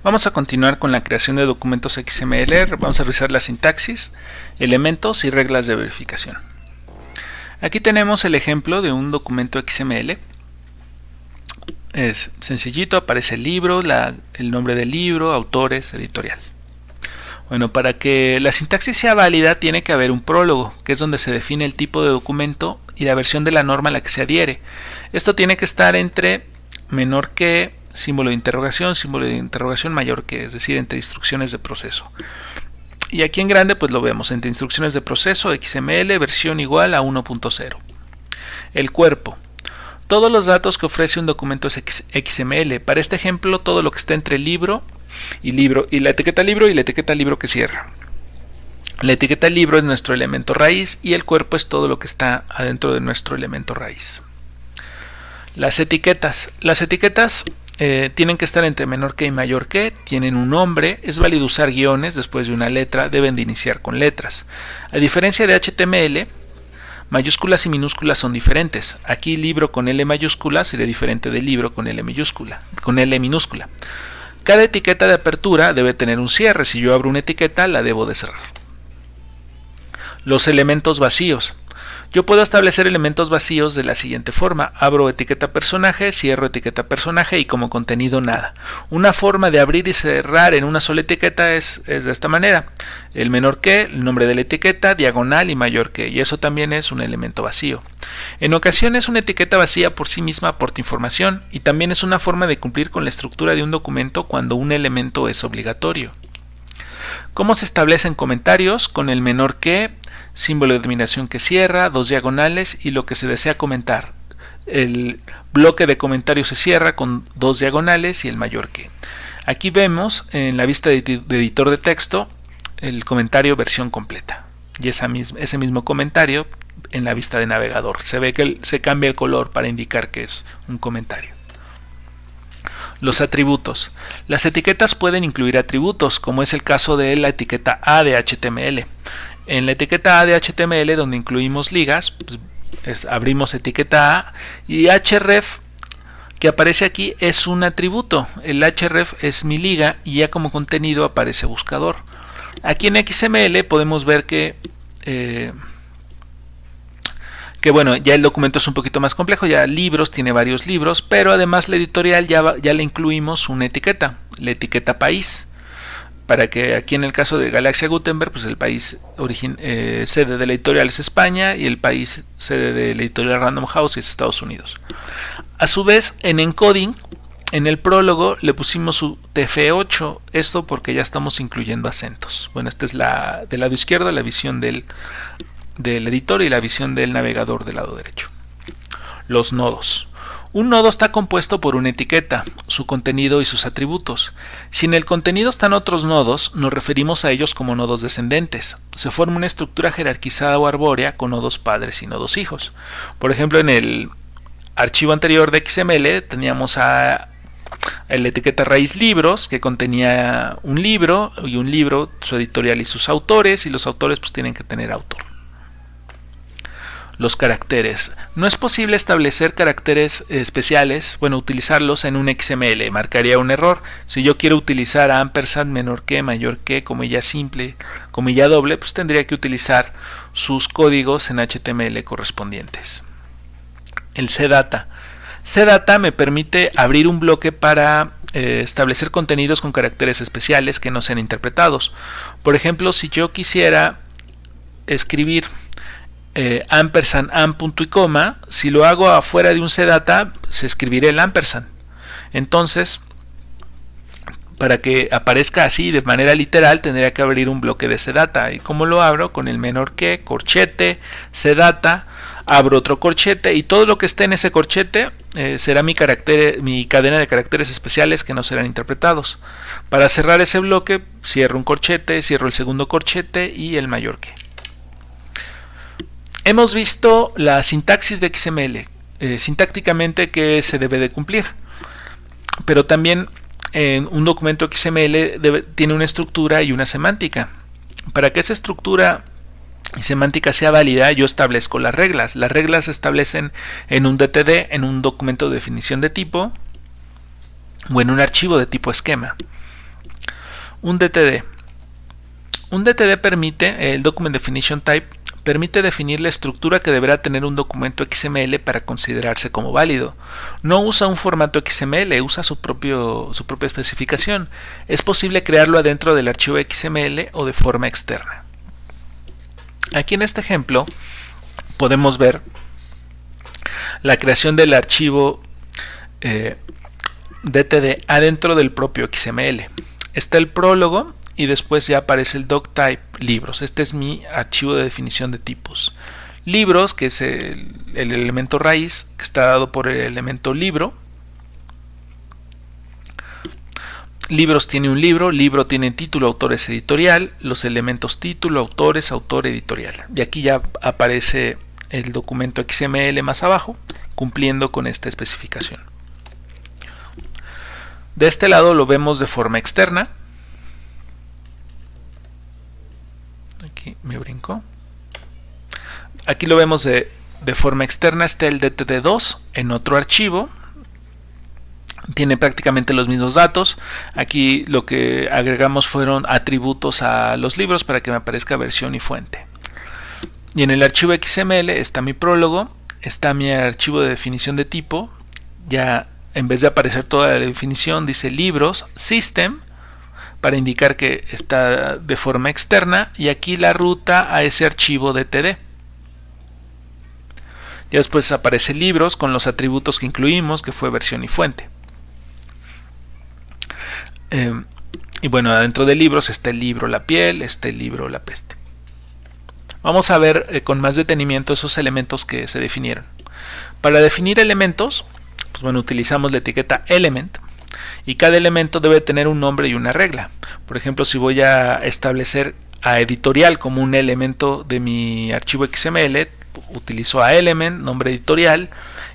Vamos a continuar con la creación de documentos XML. Vamos a revisar la sintaxis, elementos y reglas de verificación. Aquí tenemos el ejemplo de un documento XML. Es sencillito, aparece el libro, el nombre del libro, autores, editorial. Bueno, para que la sintaxis sea válida tiene que haber un prólogo, que es donde se define el tipo de documento y la versión de la norma a la que se adhiere. Esto tiene que estar entre menor que, símbolo de interrogación mayor que, es decir, entre instrucciones de proceso. Y aquí en grande pues lo vemos, entre instrucciones de proceso, XML, versión igual a 1.0. El cuerpo. Todos los datos que ofrece un documento es XML. Para este ejemplo, todo lo que está entre libro, y la etiqueta libro y la etiqueta libro que cierra. La etiqueta libro es nuestro elemento raíz y el cuerpo es todo lo que está adentro de nuestro elemento raíz. Las etiquetas. Las etiquetas tienen que estar entre menor que y mayor que, tienen un nombre, es válido usar guiones después de una letra, deben de iniciar con letras. A diferencia de HTML, mayúsculas y minúsculas son diferentes. Aquí libro con L mayúscula sería diferente de libro con L minúscula. Cada etiqueta de apertura debe tener un cierre. Si yo abro una etiqueta, la debo de cerrar. Los elementos vacíos. Yo puedo establecer elementos vacíos de la siguiente forma. Abro etiqueta personaje, cierro etiqueta personaje y como contenido nada. Una forma de abrir y cerrar en una sola etiqueta es de esta manera. El menor que, el nombre de la etiqueta, diagonal y mayor que. Y eso también es un elemento vacío. En ocasiones una etiqueta vacía por sí misma aporta información y también es una forma de cumplir con la estructura de un documento cuando un elemento es obligatorio. ¿Cómo se establecen comentarios? Con el menor que, símbolo de terminación que cierra, dos diagonales y lo que se desea comentar. El bloque de comentarios se cierra con dos diagonales y el mayor que. Aquí vemos en la vista de editor de texto el comentario versión completa y ese mismo comentario en la vista de navegador. Se ve que se cambia el color para indicar que es un comentario. Los atributos. Las etiquetas pueden incluir atributos, como es el caso de la etiqueta A de HTML. En la etiqueta A de HTML, donde incluimos ligas, pues, abrimos etiqueta A y href que aparece aquí es un atributo. El href es mi liga y ya como contenido aparece buscador. Aquí en XML podemos ver que bueno, ya el documento es un poquito más complejo, ya libros, tiene varios libros, pero además la editorial ya le incluimos una etiqueta, la etiqueta país, para que aquí en el caso de Galaxia Gutenberg, pues el país sede de la editorial es España y el país sede de la editorial Random House es Estados Unidos. A su vez, en encoding, en el prólogo le pusimos su TF8, esto porque ya estamos incluyendo acentos. Bueno, esta es del lado izquierdo, la visión del editor y la visión del navegador del lado derecho. Los nodos. Un nodo está compuesto por una etiqueta, su contenido y sus atributos. Si en el contenido están otros nodos, nos referimos a ellos como nodos descendentes. Se forma una estructura jerarquizada o arbórea con nodos padres y nodos hijos. Por ejemplo, en el archivo anterior de XML teníamos la etiqueta raíz libros, que contenía un libro, y un libro, su editorial y sus autores, y los autores pues tienen que tener autor. Los caracteres. No es posible establecer caracteres especiales, utilizarlos en un XML, marcaría un error. Si yo quiero utilizar ampersand, menor que, mayor que, comilla simple, comilla doble, pues tendría que utilizar sus códigos en HTML correspondientes. El CData. CData me permite abrir un bloque para establecer contenidos con caracteres especiales que no sean interpretados. Por ejemplo, si yo quisiera escribir ampersand, punto y coma, si lo hago afuera de un CData, se escribirá el ampersand. Entonces, para que aparezca así de manera literal, tendría que abrir un bloque de CData. ¿Y cómo lo abro? Con el menor que, corchete, CData, abro otro corchete y todo lo que esté en ese corchete será mi cadena de caracteres especiales que no serán interpretados. Para cerrar ese bloque, cierro un corchete, cierro el segundo corchete y el mayor que. Hemos visto la sintaxis de XML, sintácticamente que se debe de cumplir, pero también un documento XML tiene una estructura y una semántica. Para que esa estructura y semántica sea válida, yo establezco las reglas. Las reglas se establecen en un DTD, en un documento de definición de tipo, o en un archivo de tipo esquema. Un DTD. Un DTD permite, el Document Definition Type, permite definir la estructura que deberá tener un documento XML para considerarse como válido. No usa un formato XML, usa su propia especificación. Es posible crearlo adentro del archivo XML o de forma externa. Aquí en este ejemplo podemos ver la creación del archivo DTD adentro del propio XML. Está el prólogo y después ya aparece el doctype libros. Este es mi archivo de definición de tipos. Libros, que es el elemento raíz, que está dado por el elemento libro. Libros tiene un libro, libro tiene título, autores, editorial, los elementos título, autores, autor, editorial. Y aquí ya aparece el documento XML más abajo, cumpliendo con esta especificación. De este lado lo vemos de forma externa. Aquí me brinco. Aquí lo vemos de forma externa. Está el DTD2 en otro archivo. Tiene prácticamente los mismos datos. Aquí lo que agregamos fueron atributos a los libros para que me aparezca versión y fuente. Y en el archivo XML está mi prólogo, está mi archivo de definición de tipo. Ya en vez de aparecer toda la definición dice libros, system, para indicar que está de forma externa, y aquí la ruta a ese archivo DTD. Ya después aparece libros con los atributos que incluimos, que fue versión y fuente. Y bueno, adentro de libros está el libro La piel, está el libro La peste. Vamos a ver con más detenimiento esos elementos que se definieron. Para definir elementos, pues bueno, utilizamos la etiqueta element, y cada elemento debe tener un nombre y una regla. Por ejemplo, si voy a establecer a editorial como un elemento de mi archivo XML, utilizo a element, nombre editorial,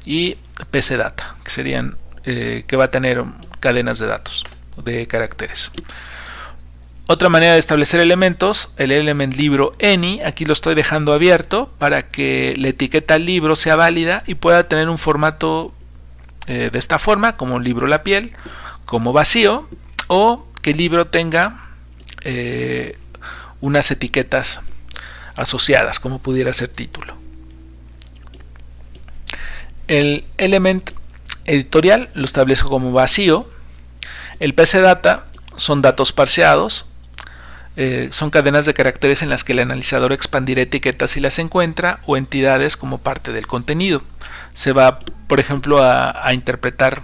y pcdata, que serían que va a tener cadenas de datos, de caracteres. Otra manera de establecer elementos, el element libro any, aquí lo estoy dejando abierto para que la etiqueta libro sea válida y pueda tener un formato de esta forma, como libro La piel, como vacío, o que el libro tenga unas etiquetas asociadas, como pudiera ser título. El element editorial lo establezco como vacío. El pcdata son datos parseados, son cadenas de caracteres en las que el analizador expandirá etiquetas y las encuentra, o entidades como parte del contenido. Se va, por ejemplo, a interpretar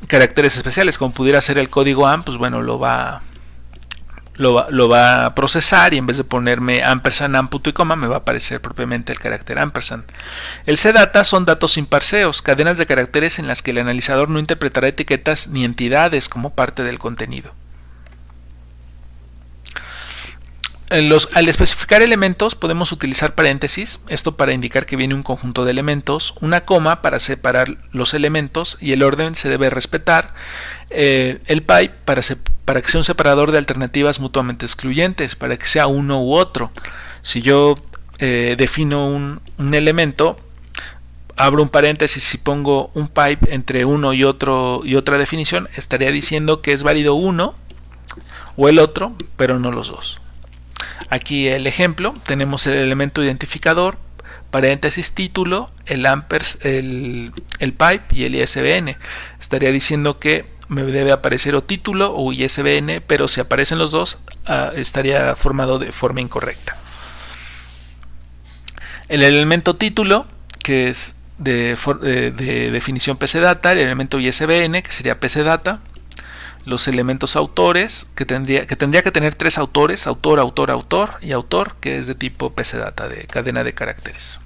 caracteres especiales, como pudiera ser el código AMP, pues bueno, lo va a procesar, y en vez de ponerme ampersand, am, punto y coma, me va a aparecer propiamente el carácter ampersand. El cdata son datos sin parseos, cadenas de caracteres en las que el analizador no interpretará etiquetas ni entidades como parte del contenido. Al especificar elementos podemos utilizar paréntesis, esto para indicar que viene un conjunto de elementos, una coma para separar los elementos, y el orden se debe respetar, el pipe para que sea un separador de alternativas mutuamente excluyentes, para que sea uno u otro. Si yo defino un elemento, abro un paréntesis y pongo un pipe entre uno y otra definición, estaría diciendo que es válido uno o el otro, pero no los dos. Aquí el ejemplo, tenemos el elemento identificador, paréntesis título, el pipe y el ISBN. Estaría diciendo que me debe aparecer o título o ISBN, pero si aparecen los dos, estaría formado de forma incorrecta. El elemento título, que es de definición pcdata, el elemento ISBN, que sería pcdata. Los elementos autores, que tendría que tener tres autores, autor, autor, autor, y autor, que es de tipo pcdata, de cadena de caracteres.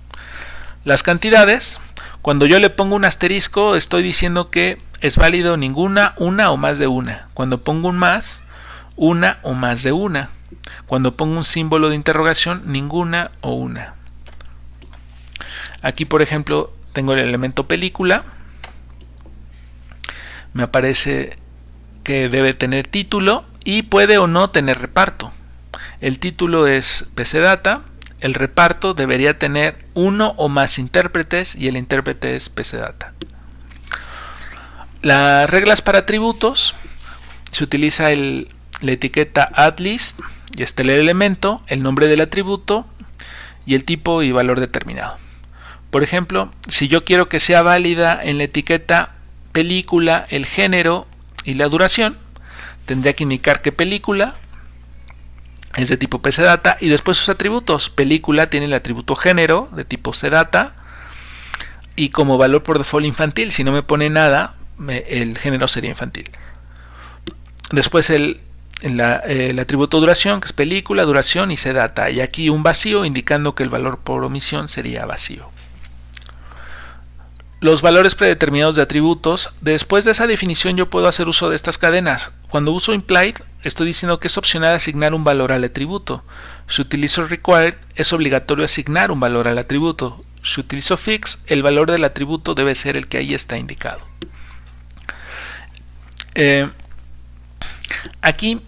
Las cantidades, cuando yo le pongo un asterisco, estoy diciendo que es válido ninguna, una o más de una. Cuando pongo un más, una o más de una. Cuando pongo un símbolo de interrogación, ninguna o una. Aquí, por ejemplo, tengo el elemento película. Me aparece que debe tener título y puede o no tener reparto. El título es pcdata, el reparto debería tener uno o más intérpretes y el intérprete es pcdata. Las reglas para atributos, se utiliza la etiqueta addList y está el elemento, el nombre del atributo y el tipo y valor determinado. Por ejemplo, si yo quiero que sea válida en la etiqueta película el género y la duración, tendría que indicar que película es de tipo pcdata y después sus atributos. Película tiene el atributo género de tipo cdata y como valor por default infantil. Si no me pone nada, el género sería infantil. Después el atributo duración, que es película, duración y cdata, y aquí un vacío indicando que el valor por omisión sería vacío. Los valores predeterminados de atributos. Después de esa definición yo puedo hacer uso de estas cadenas. Cuando uso implied estoy diciendo que es opcional asignar un valor al atributo. Si utilizo required es obligatorio asignar un valor al atributo. Si utilizo fix, el valor del atributo debe ser el que ahí está indicado. Aquí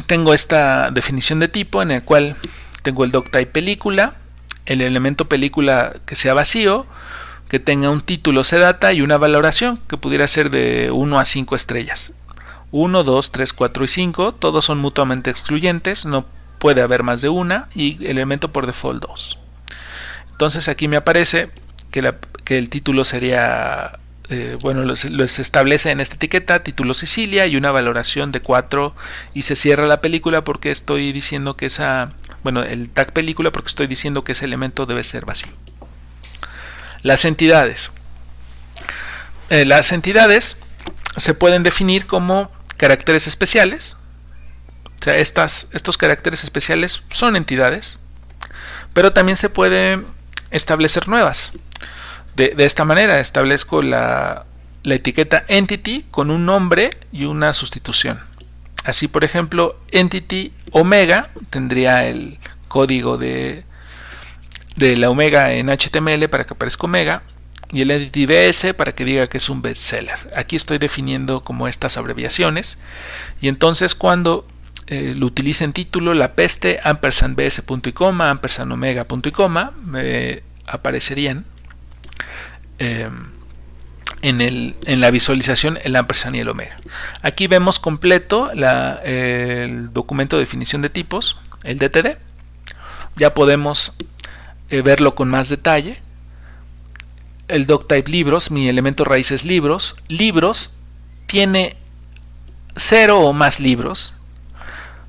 tengo esta definición de tipo en el cual tengo el doctype película, el elemento película que sea vacío, que tenga un título cdata y una valoración que pudiera ser de 1 a 5 estrellas. 1, 2, 3, 4 y 5, todos son mutuamente excluyentes, no puede haber más de una, y el elemento por default 2. Entonces aquí me aparece que el título sería, lo se establece en esta etiqueta, título Sicilia y una valoración de 4, y se cierra la película porque estoy diciendo que el tag película porque estoy diciendo que ese elemento debe ser vacío. Las entidades. Las entidades se pueden definir como caracteres especiales. O sea, estos caracteres especiales son entidades, pero también se pueden establecer nuevas. De esta manera establezco la etiqueta entity con un nombre y una sustitución. Así, por ejemplo, entity omega tendría el código de la omega en HTML para que aparezca omega, y el entity bs para que diga que es un bestseller. Aquí estoy definiendo como estas abreviaciones, y entonces cuando lo utilice en título, la peste ampersand bs punto y coma ampersand omega punto y coma me aparecerían en la visualización el ampersand y el omega. Aquí vemos completo el documento de definición de tipos, el DTD. Ya podemos verlo con más detalle. El doctype libros, mi elemento raíz es libros. Libros tiene 0 o más libros.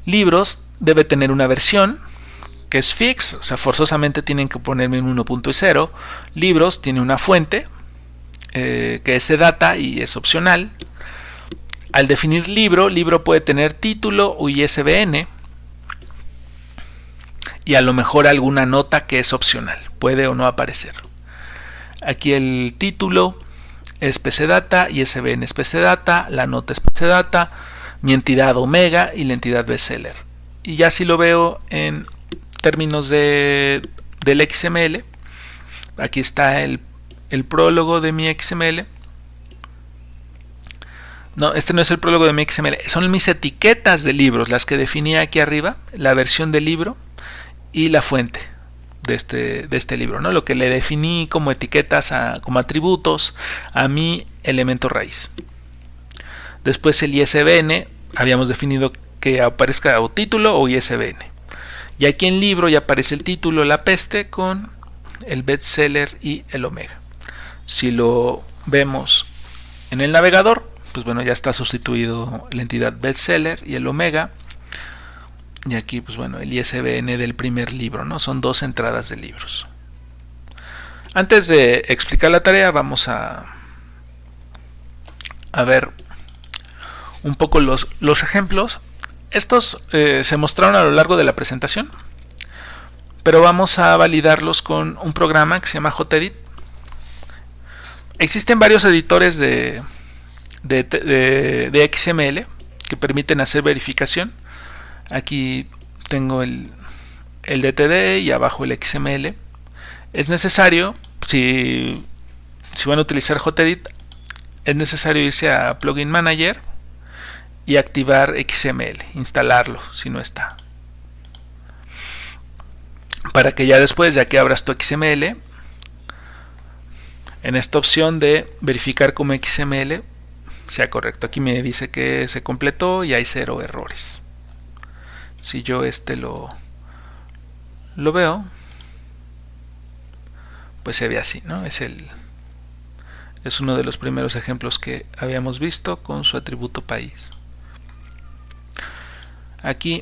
Libros debe tener una versión que es fix, o sea, forzosamente tienen que ponerme en 1.0. Libros tiene una fuente que es cdata y es opcional. Al definir libro puede tener título o ISBN. Y a lo mejor alguna nota que es opcional, puede o no aparecer. Aquí el título es pcdata, ISBN es pcdata, la nota es pcdata, mi entidad omega y la entidad bestseller. Y ya si lo veo en términos del XML, aquí está el prólogo de mi XML. No, este no es el prólogo de mi XML, son mis etiquetas de libros, las que definí aquí arriba, la versión del libro y la fuente de este libro, ¿no? Lo que le definí como etiquetas, como atributos a mi elemento raíz. Después el ISBN, habíamos definido que aparezca o título o ISBN. Y aquí en libro ya aparece el título, la peste, con el bestseller y el omega. Si lo vemos en el navegador, pues bueno, ya está sustituido la entidad bestseller y el omega. Y aquí, pues bueno, el ISBN del primer libro, ¿no? Son 2 entradas de libros. Antes de explicar la tarea, vamos a ver un poco los ejemplos. Estos se mostraron a lo largo de la presentación, pero vamos a validarlos con un programa que se llama JEdit. Existen varios editores de XML que permiten hacer verificación. Aquí tengo el DTD y abajo el XML. Es necesario, si van a utilizar JEdit, es necesario irse a Plugin Manager y activar XML, instalarlo si no está, para que ya después, ya que abras tu XML, en esta opción de verificar como XML sea correcto. Aquí me dice que se completó y hay 0 errores. Si yo lo veo, pues se ve así, ¿no? Es uno de los primeros ejemplos que habíamos visto con su atributo país. Aquí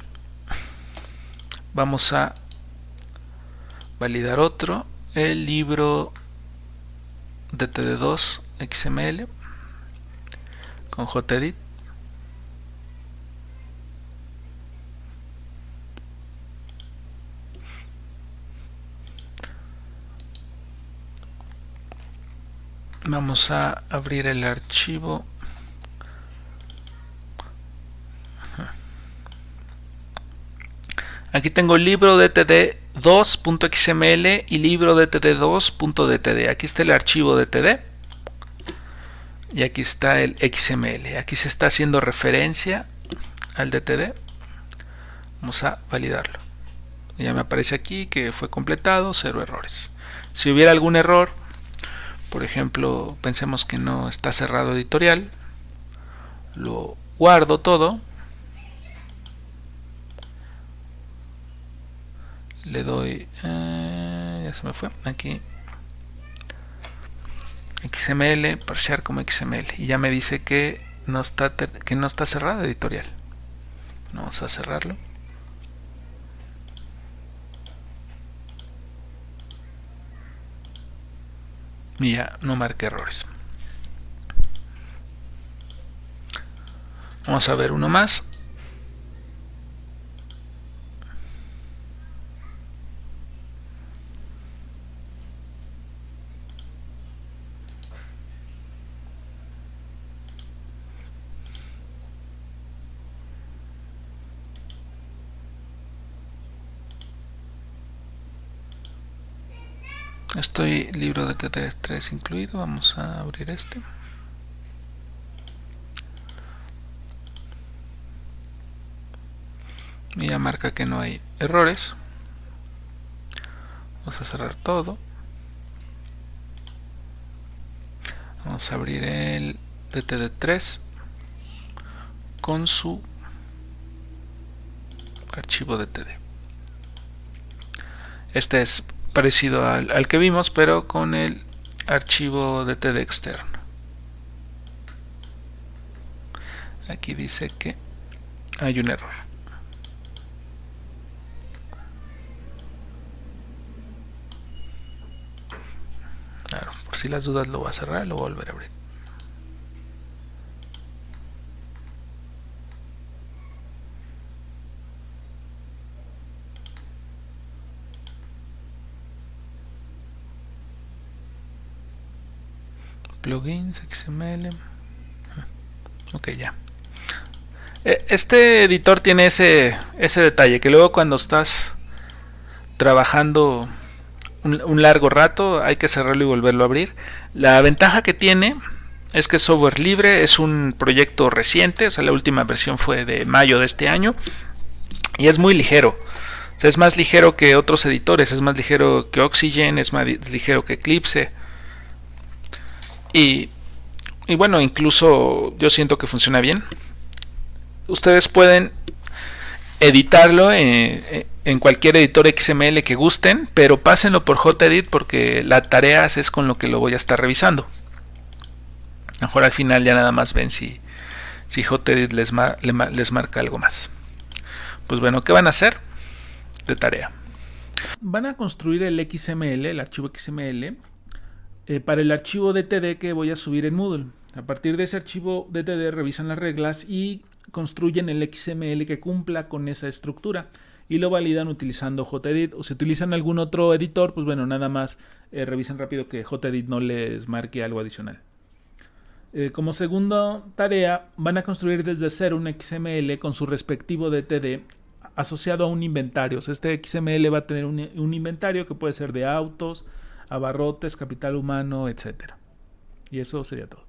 vamos a validar otro, el libro DTD2 XML con JEdit. Vamos a abrir el archivo. Aquí tengo el libro DTD2.xml y libro DTD2.dtd. Aquí está el archivo DTD y aquí está el XML. Aquí se está haciendo referencia al DTD. Vamos a validarlo. Ya me aparece aquí que fue completado, 0 errores. Si hubiera algún error, por ejemplo, pensemos que no está cerrado editorial, lo guardo todo, le doy, ya se me fue, aquí XML, parsear como XML, y ya me dice que no está cerrado editorial. Vamos a cerrarlo. Y ya no marca errores. Vamos a ver uno más. Estoy libro de TT3 incluido. Vamos a abrir este. Y ya marca que no hay errores. Vamos a cerrar todo. Vamos a abrir el DTD3 con su archivo DTD. Este es parecido al que vimos, pero con el archivo DTD externo. Aquí dice que hay un error. Claro, por si las dudas lo voy a cerrar, lo voy a volver a abrir. Plugins, XML. Ok, ya. Este editor tiene ese detalle, que luego cuando estás trabajando un largo rato hay que cerrarlo y volverlo a abrir. La ventaja que tiene es que es software libre, es un proyecto reciente, o sea, la última versión fue de mayo de este año y es muy ligero. O sea, es más ligero que otros editores, es más ligero que Oxygen, es más ligero que Eclipse. Y bueno, incluso yo siento que funciona bien. Ustedes pueden editarlo en cualquier editor XML que gusten, pero pásenlo por JEdit porque la tarea es con lo que lo voy a estar revisando. Mejor al final ya nada más ven si JEdit les marca algo más. Pues bueno, ¿qué van a hacer de tarea? Van a construir el XML, el archivo XML, para el archivo DTD que voy a subir en Moodle. A partir de ese archivo DTD revisan las reglas y construyen el XML que cumpla con esa estructura y lo validan utilizando JEdit. O si utilizan algún otro editor, pues bueno, nada más revisen rápido que JEdit no les marque algo adicional. Como segunda tarea, van a construir desde cero un XML con su respectivo DTD asociado a un inventario. O sea, este XML va a tener un inventario que puede ser de autos, abarrotes, capital humano, etc. Y eso sería todo.